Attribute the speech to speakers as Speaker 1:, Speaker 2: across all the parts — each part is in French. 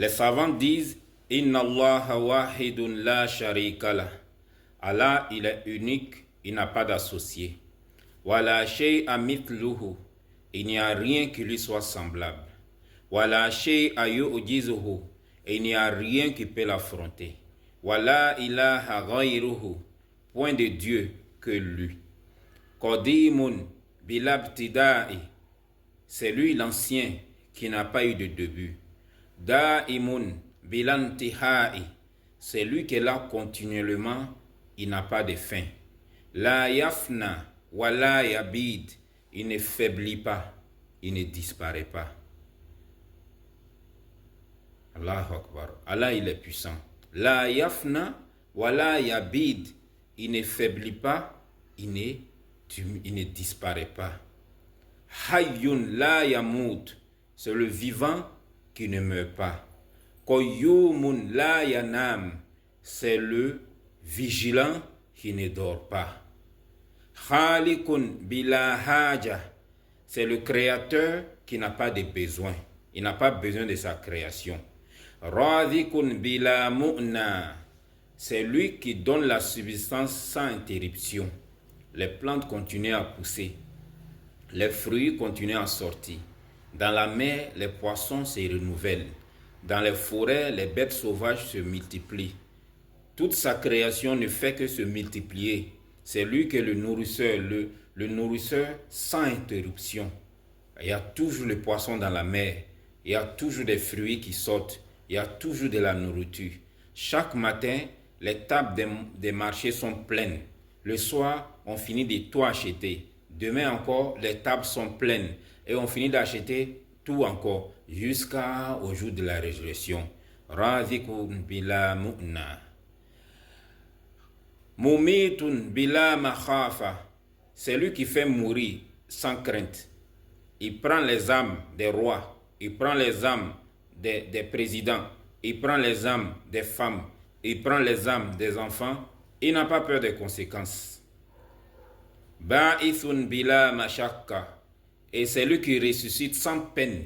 Speaker 1: Les savants disent Inna Allah wahidun la sharika lah. Allah, il est unique, il n'a pas d'associé. Wala shay'a mithluhu. Il n'y a rien qui lui soit semblable. Wala shay'a yu'jizuhu. Et il n'y a rien qui peut l'affronter. Wala ilaha ghayruhu. Point de Dieu que lui. Qadimun bilabtida'i. C'est lui l'ancien qui n'a pas eu de début. Da'imun bilantihai. C'est lui qui est là continuellement, il n'a pas de fin. La yafna wa la yabid. Il ne faiblit pas, il ne disparaît pas. Allahu Akbar. Allah, il est puissant. La yafna wa la yabid. Il ne faiblit pas, il ne disparaît pas. Hayyun la yamut. C'est le vivant qui ne meurt pas. Qayyumun la yanam. C'est le vigilant qui ne dort pas. Khaliqun bila haja. C'est le créateur qui n'a pas de besoin. Il n'a pas besoin de sa création. Radhikun bila mu'na. C'est lui qui donne la subsistance sans interruption. Les plantes continuent à pousser. Les fruits continuent à sortir. Dans la mer, les poissons se renouvellent. Dans les forêts, les bêtes sauvages se multiplient. Toute sa création ne fait que se multiplier. C'est lui qui est le nourrisseur, le nourrisseur sans interruption. Il y a toujours les poissons dans la mer. Il y a toujours des fruits qui sortent. Il y a toujours de la nourriture. Chaque matin, les tables des marchés sont pleines. Le soir, on finit de tout acheter. Demain encore, les tables sont pleines. Et on finit d'acheter tout encore jusqu'au jour de la résurrection. Razikun bila mu'na. Mumitun bila makhafa. C'est lui qui fait mourir sans crainte. Il prend les âmes des rois. Il prend les âmes des présidents. Il prend les âmes des femmes. Il prend les âmes des enfants. Il n'a pas peur des conséquences. Ba'ithun bila mashakka. Et c'est lui qui ressuscite sans peine.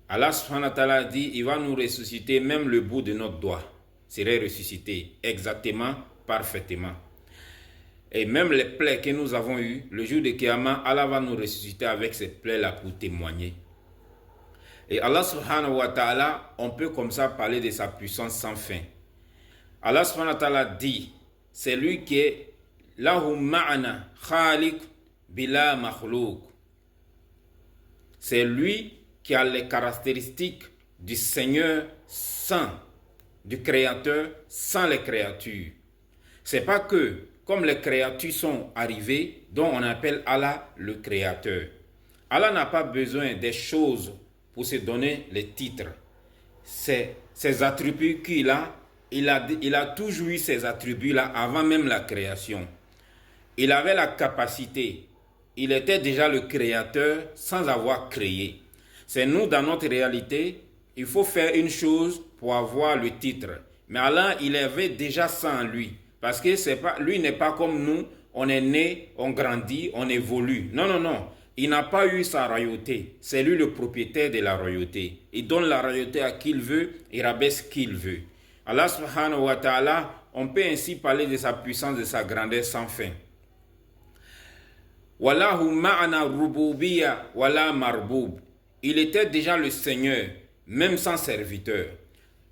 Speaker 1: Allah subhanahu wa ta'ala dit, il va nous ressusciter, même le bout de notre doigt serait ressuscité exactement, parfaitement. Et même les plaies que nous avons eues, le jour de Qiyamah, Allah va nous ressusciter avec ces plaies-là pour témoigner. Et Allah subhanahu wa ta'ala, on peut comme ça parler de sa puissance sans fin. Allah subhanahu wa ta'ala dit, c'est lui qui est lahu ma'ana khaliq bila makhlouq. C'est lui qui a les caractéristiques du Seigneur sans, du Créateur sans les créatures. C'est pas que, comme les créatures sont arrivées, dont on appelle Allah le Créateur. Allah n'a pas besoin des choses pour se donner les titres. Ces attributs qu'il a, il a toujours eu ces attributs-là avant même la création. Il avait la capacité. Il était déjà le créateur sans avoir créé. C'est nous, dans notre réalité, il faut faire une chose pour avoir le titre. Mais Allah, il avait déjà ça en lui. Parce que lui n'est pas comme nous, on est né, on grandit, on évolue. Non, non, non. Il n'a pas eu sa royauté. C'est lui le propriétaire de la royauté. Il donne la royauté à qui il veut, il rabaisse qui il veut. Allah subhanahu wa ta'ala, on peut ainsi parler de sa puissance, de sa grandeur sans fin. Wallahu ma'ana rububiya wala marbub. Il était déjà le Seigneur, même sans serviteur.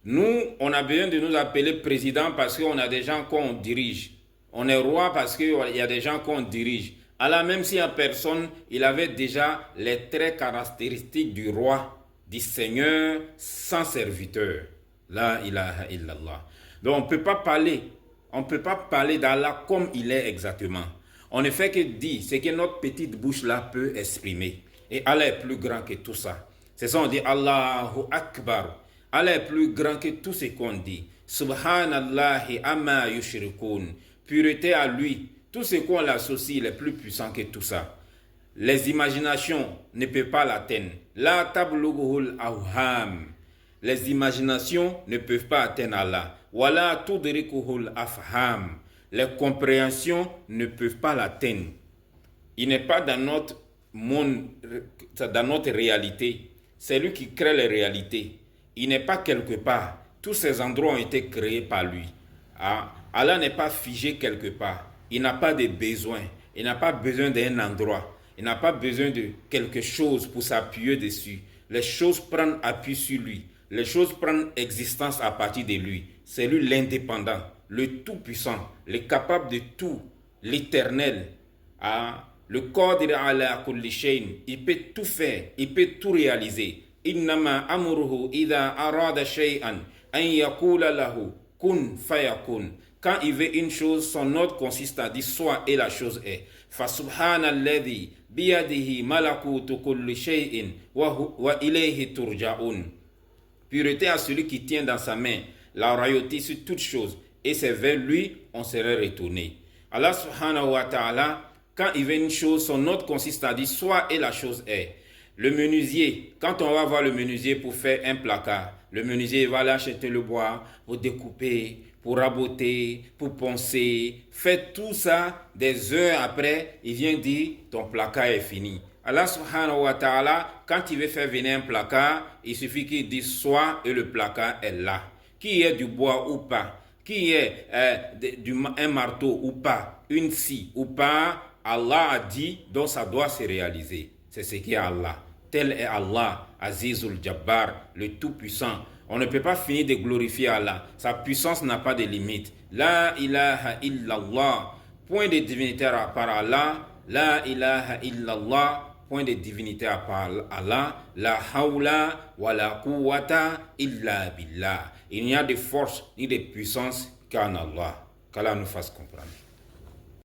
Speaker 1: Nous, on a besoin de nous appeler président parce qu'on a des gens qu'on dirige. On est roi parce qu'il y a des gens qu'on dirige. Allah, même s'il n'y a personne, il avait déjà les traits caractéristiques du roi, du Seigneur, sans serviteur. La ilaha illallah. Donc on ne peut pas parler d'Allah comme il est exactement. On ne fait que dire ce que notre petite bouche-là peut exprimer. Et Allah est plus grand que tout ça. C'est ça, on dit Allahu Akbar. Allah est plus grand que tout ce qu'on dit. Subhanallahi amma yushrikun. Pureté à lui. Tout ce qu'on l'associe, il est plus puissant que tout ça. Les imaginations ne peuvent pas l'atteindre. La tablughul awham. Les imaginations ne peuvent pas atteindre Allah. Wala tudrikuhul afham. Les compréhensions ne peuvent pas l'atteindre. Il n'est pas dans notre monde, dans notre réalité. C'est lui qui crée les réalités. Il n'est pas quelque part. Tous ces endroits ont été créés par lui. Allah n'est pas figé quelque part. Il n'a pas de besoin. Il n'a pas besoin d'un endroit. Il n'a pas besoin de quelque chose pour s'appuyer dessus. Les choses prennent appui sur lui. Les choses prennent existence à partir de lui. C'est lui l'indépendant, le tout-puissant, le capable de tout, l'éternel. Le Qadir ala kulli shay'in, il peut tout faire, il peut tout réaliser. Innama amruhu idha arada shay'an an yaqula lahu kun fayakun. Quand il veut une chose, son ordre consiste à dire soit et la chose est. Fa subhanalladhi biyadihi malakutu kulli shay'in wa ilayhi turja'un. Pureté à celui qui tient dans sa main la royauté sur toute chose, et c'est vers lui on serait retourné. Allah subhanahu wa ta'ala, quand il veut une chose, son ordre consiste à dire soit et la chose est. Le menuisier, quand on va voir le menuisier pour faire un placard, le menuisier va aller acheter le bois pour découper, pour raboter, pour poncer, fait tout ça, des heures après, il vient dire ton placard est fini. Allah subhanahu wa ta'ala, quand il veut faire venir un placard, il suffit qu'il dise soit et le placard est là. Qu'il y ait du bois ou pas, qu'il y ait un marteau ou pas, une scie ou pas, Allah a dit, donc ça doit se réaliser. C'est ce qui est Allah. Tel est Allah, Azizul Jabbar, le Tout-Puissant. On ne peut pas finir de glorifier Allah. Sa puissance n'a pas de limite. La ilaha illallah. Point de divinité à part Allah. La ilaha illallah. Point de divinité à part Allah. La hawla wa la quwwata illa billah. Il n'y a de force ni de puissance qu'en Allah. Qu'Allah nous fasse comprendre.